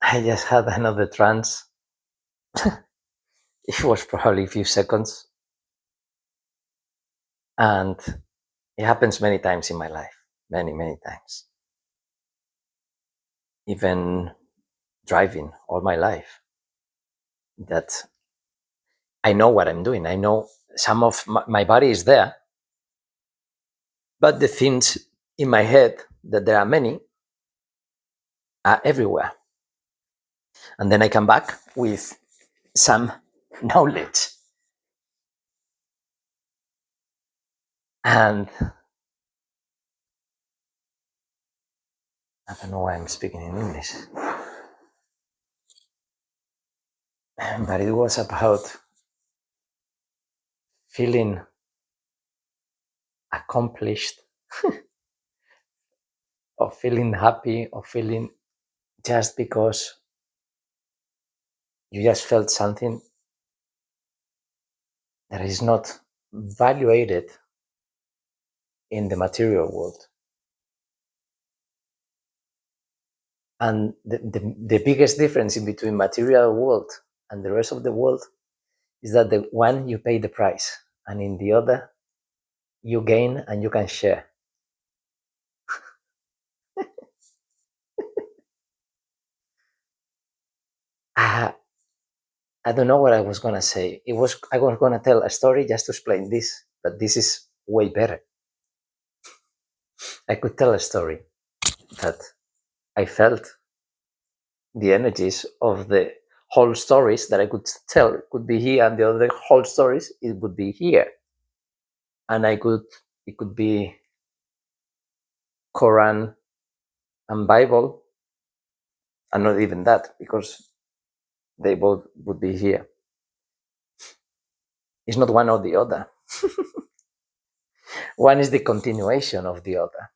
I just had another trance. It was probably a few seconds, and it happens many times in my life, many times. Even driving all my life, that I know what I'm doing. I know some of my body is there, but the things in my head, that there are many, are everywhere. And then I come back with some knowledge. And I don't know why I'm speaking in English, but it was about feeling accomplished, or feeling happy, or feeling just because you just felt something that is not valuated in the material world. And the biggest difference in between material world and the rest of the world is that the one you pay the price, and in the other you gain and you can share. I don't know what I was gonna say. I was gonna tell a story just to explain this, but this is way better. I could tell a story that I felt the energies of the whole stories that I could tell could be here, and the other whole stories it would be here, and it could be Quran and Bible, and not even that, because they both would be here. It's not one or the other. One is the continuation of the other,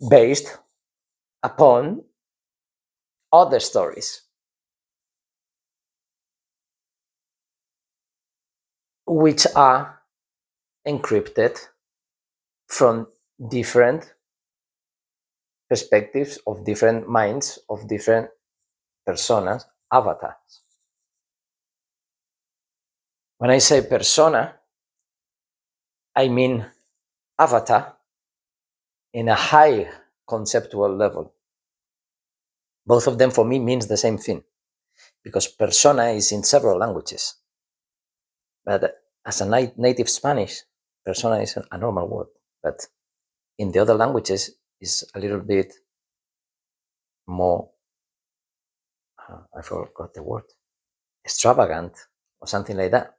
based upon other stories, which are encrypted from different perspectives of different minds of different personas, avatars. When I say persona, I mean avatar in a high conceptual level. Both of them for me means the same thing, because persona is in several languages. But as a native Spanish, persona is a normal word. But in the other languages, is a little bit more, I forgot the word, extravagant or something like that.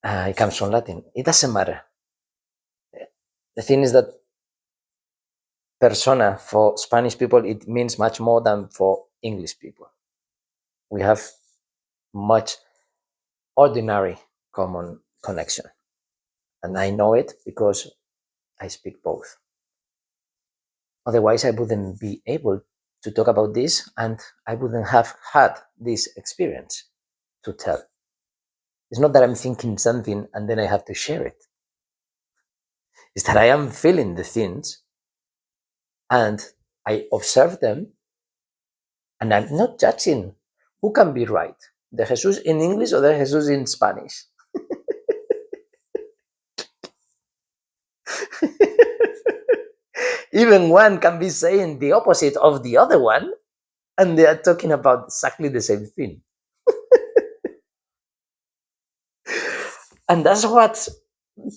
It comes from Latin. It doesn't matter. The thing is that persona for Spanish people, it means much more than for English people. We have much ordinary common connection. And I know it because I speak both. Otherwise, I wouldn't be able to talk about this, and I wouldn't have had this experience to tell. It's not that I'm thinking something and then I have to share it. It's that I am feeling the things and I observe them, and I'm not judging who can be right, the Jesus in English or the Jesus in Spanish. Even one can be saying the opposite of the other one, and they are talking about exactly the same thing. And that's what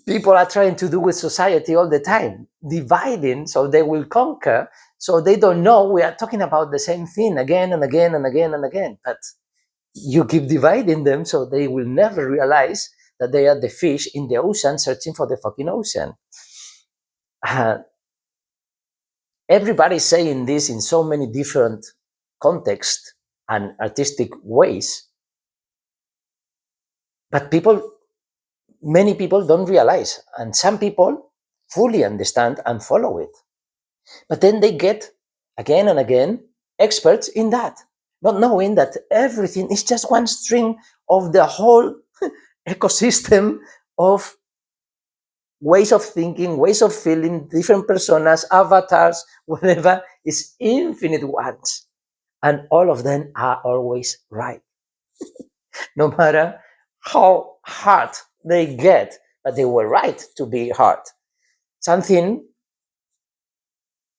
people are trying to do with society all the time, dividing so they will conquer, so they don't know we are talking about the same thing again and again and again and again. But you keep dividing them so they will never realize that they are the fish in the ocean searching for the fucking ocean. Everybody's saying this in so many different contexts and artistic ways, but many people don't realize, and some people fully understand and follow it. But then they get, again and again, experts in that, not knowing that everything is just one string of the whole ecosystem of ways of thinking, ways of feeling, different personas, avatars, whatever, is infinite ones. And all of them are always right, no matter how hard they get, but they were right to be hard. Something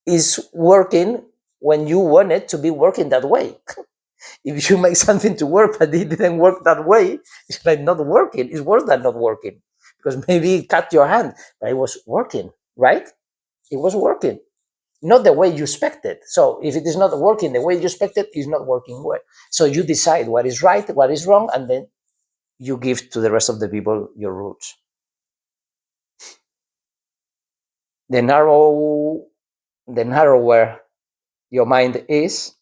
is working when you want it to be working that way. If you make something to work but it didn't work that way, it's like not working. It's worse than not working, because maybe it cut your hand, but it was working, right? It was working, not the way you expected. So if it is not working the way you expected, it's not working well. So you decide what is right, what is wrong, and then you give to the rest of the people your rules. The narrow, the narrower your mind is,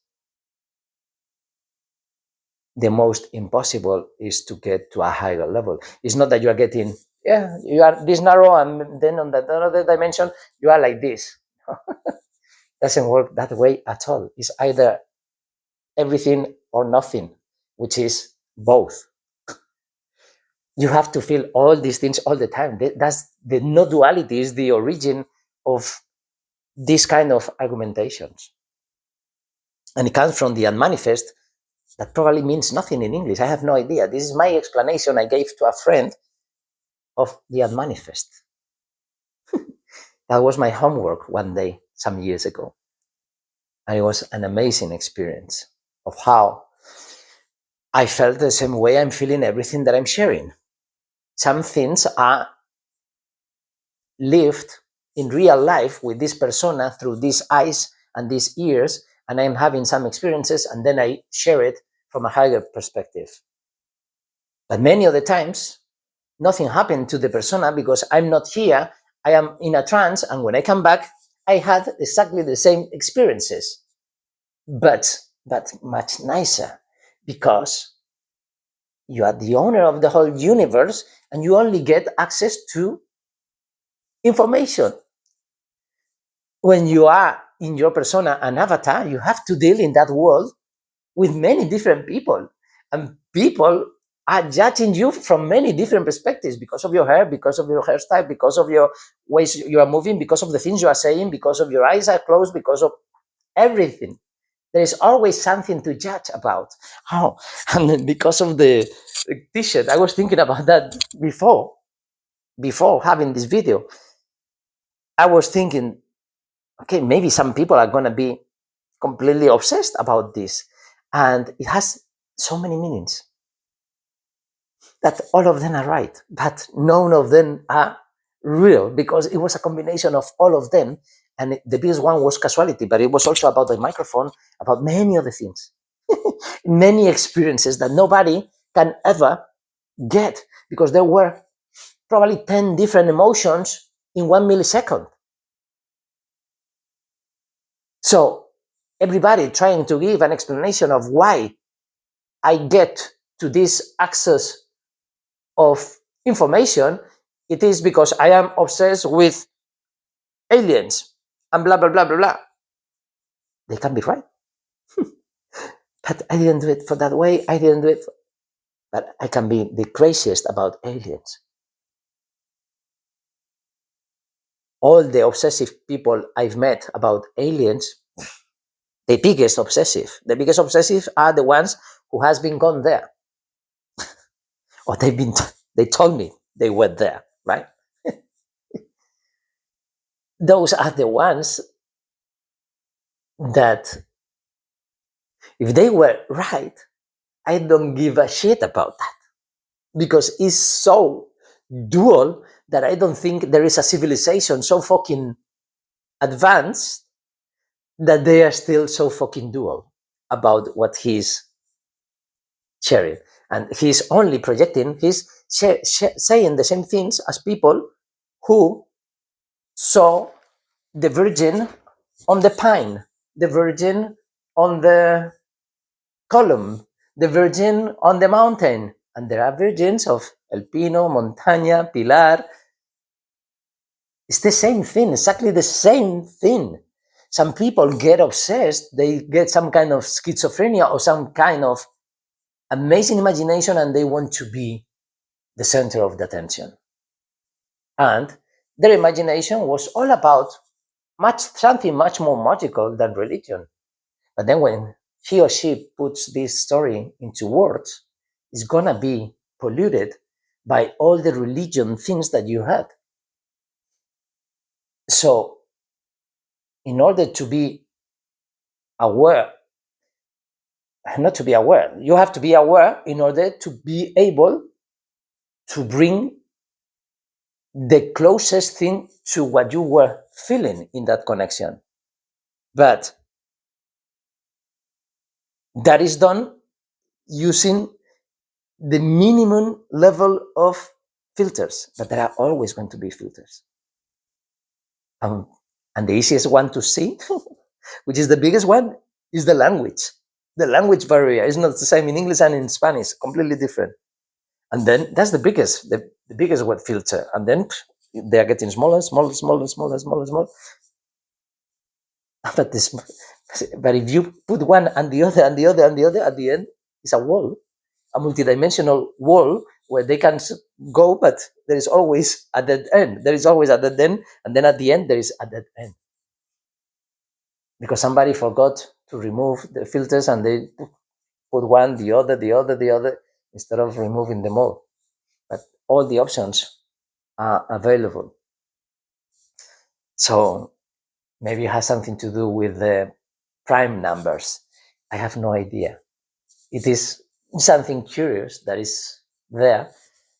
the most impossible is to get to a higher level. It's not that you are getting, yeah, you are this narrow, and then on that other dimension, you are like this. Doesn't work that way at all. It's either everything or nothing, which is both. You have to feel all these things all the time. That's the no duality is the origin of this kind of argumentations. And it comes from the unmanifest, that probably means nothing in English. I have no idea. This is my explanation I gave to a friend of the unmanifest. That was my homework one day, some years ago. And it was an amazing experience of how I felt the same way I'm feeling everything that I'm sharing. Some things are lived in real life with this persona through these eyes and these ears, and I'm having some experiences, and then I share it from a higher perspective. But many of the times, nothing happened to the persona because I'm not here. I am in a trance, and when I come back, I had exactly the same experiences, but much nicer, because you are the owner of the whole universe, and you only get access to information. When you are in your persona an avatar, you have to deal in that world with many different people, and people are judging you from many different perspectives, because of your hair, because of your hairstyle, because of your ways you are moving, because of the things you are saying, because of your eyes are closed, because of everything. There is always something to judge about. Oh, and then because of the t-shirt, I was thinking about that before having this video. I was thinking, okay, maybe some people are going to be completely obsessed about this, and it has so many meanings that all of them are right, but none of them are real, because it was a combination of all of them. And the biggest one was casuality, but it was also about the microphone, about many other things, many experiences that nobody can ever get, because there were probably 10 different emotions in 1 millisecond. So everybody trying to give an explanation of why I get to this access of information, it is because I am obsessed with aliens and blah, blah, blah, blah, blah. They can be right. But I didn't do it for that way. I didn't do it. But I can be the craziest about aliens. All the obsessive people I've met about aliens, the biggest obsessive are the ones who has been gone there. Or they told me they went there, right? Those are the ones that, if they were right, I don't give a shit about that, because it's so dual that I don't think there is a civilization so fucking advanced that they are still so fucking dual about what he's sharing. And he's only projecting, he's saying the same things as people who saw the virgin on the pine, the virgin on the column, the virgin on the mountain. And there are virgins of El Pino, Montaña, Pilar. It's the same thing, exactly the same thing. Some people get obsessed, they get some kind of schizophrenia or some kind of amazing imagination, and they want to be the center of the attention. And their imagination was all about something much more magical than religion. But then when he or she puts this story into words, it's gonna be polluted by all the religion things that you had. So in order to be aware, not to be aware, you have to be aware in order to be able to bring the closest thing to what you were feeling in that connection. But that is done using the minimum level of filters, but there are always going to be filters. And the easiest one to see, which is the biggest one, is the language. The language barrier is not the same in English and in Spanish, completely different. And then that's the biggest word filter. And then they are getting smaller, smaller, smaller, smaller, smaller, smaller. But this, but if you put one and the other and the other and the other, at the end, it's a wall, a multidimensional wall where they can go, but there is always a dead end. There is always a dead end, and then at the end there is a dead end because somebody forgot to remove the filters and they put one, the other, the other, the other, instead of removing them all. But all the options are available. So maybe it has something to do with the prime numbers. I have no idea. It is something curious that is there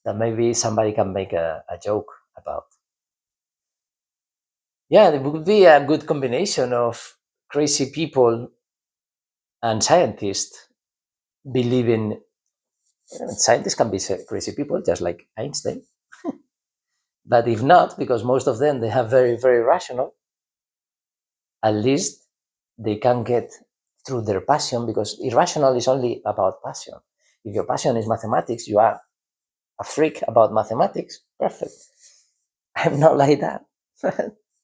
that maybe somebody can make a joke about. Yeah, it would be a good combination of crazy people and scientists believing. Scientists can be crazy people, just like Einstein. But if not, because most of them, they have very, very rational, at least they can get through their passion, because irrational is only about passion. If your passion is mathematics, you are a freak about mathematics, perfect. I'm not like that.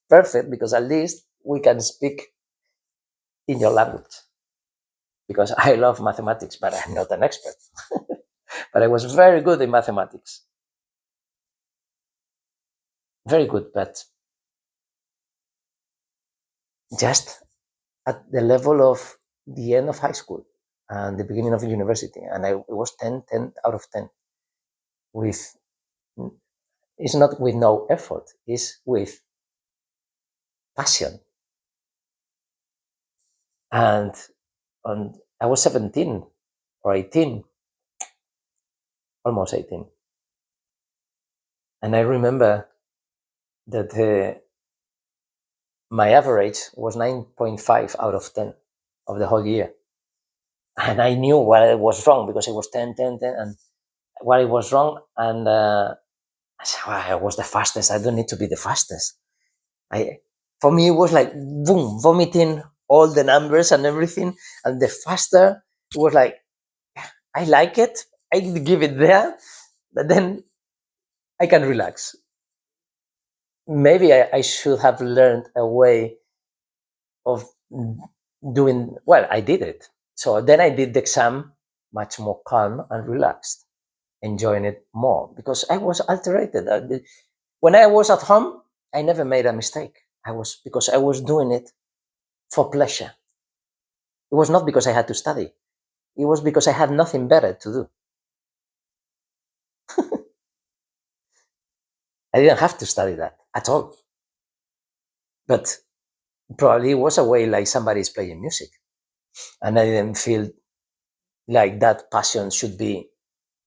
Perfect, because at least we can speak in your language. Because I love mathematics, but I'm not an expert. But I was very good in mathematics. Very good, but just at the level of the end of high school and the beginning of university. And it was 10 out of 10. With, it's not with no effort, it's with passion. And I was 17 or 18, almost 18. And I remember that my average was 9.5 out of 10 of the whole year. And I knew what was wrong because it was 10, 10, 10, and what it was wrong. And I said, well, I was the fastest. I don't need to be the fastest. For me, it was like, boom, vomiting all the numbers and everything. And the faster, it was like, I like it. I give it there, but then I can relax. Maybe I should have learned a way of doing, well, I did it. So then I did the exam much more calm and relaxed, enjoying it more because I was alterated. When I was at home, I never made a mistake. Because I was doing it for pleasure. It was not because I had to study. It was because I had nothing better to do. I didn't have to study that at all. But probably it was a way like somebody's playing music. And I didn't feel like that passion should be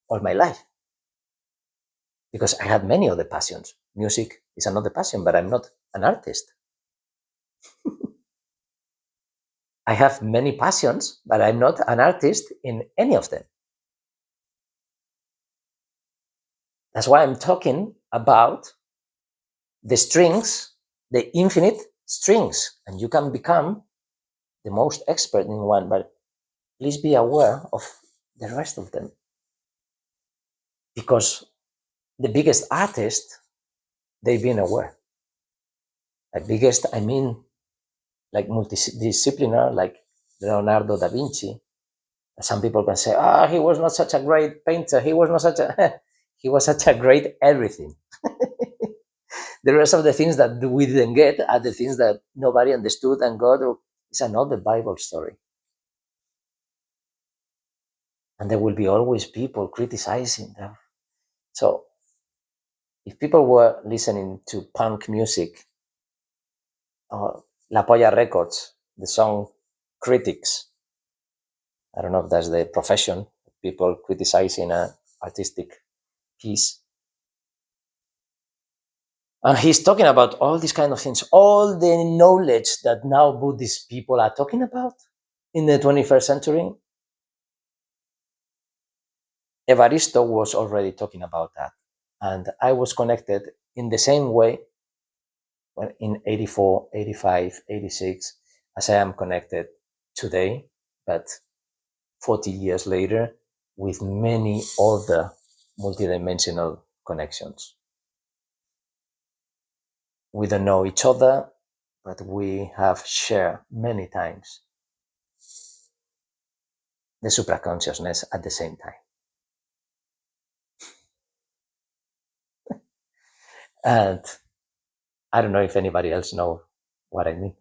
all my life. Because I had many other passions. Music is another passion, but I'm not an artist. I have many passions, but I'm not an artist in any of them. That's why I'm talking about the strings, the infinite strings, and you can become the most expert in one, but please be aware of the rest of them. Because the biggest artists, they've been aware. The biggest, I mean, like multidisciplinary, like Leonardo da Vinci. Some people can say, he was not such a great painter. He was not such a, he was such a great everything. the rest of the things that we didn't get are the things that nobody understood, and God is another Bible story. And there will be always people criticizing them. So if people were listening to punk music, La Polla Records, the song Critics, I don't know if that's the profession, people criticizing an artistic piece. And he's talking about all these kind of things, all the knowledge that now Buddhist people are talking about in the 21st century. Evaristo was already talking about that. And I was connected in the same way in 84, 85, 86, as I am connected today, but 40 years later, with many other multidimensional connections. We don't know each other, but we have shared many times the supraconsciousness at the same time. And I don't know if anybody else knows what I mean.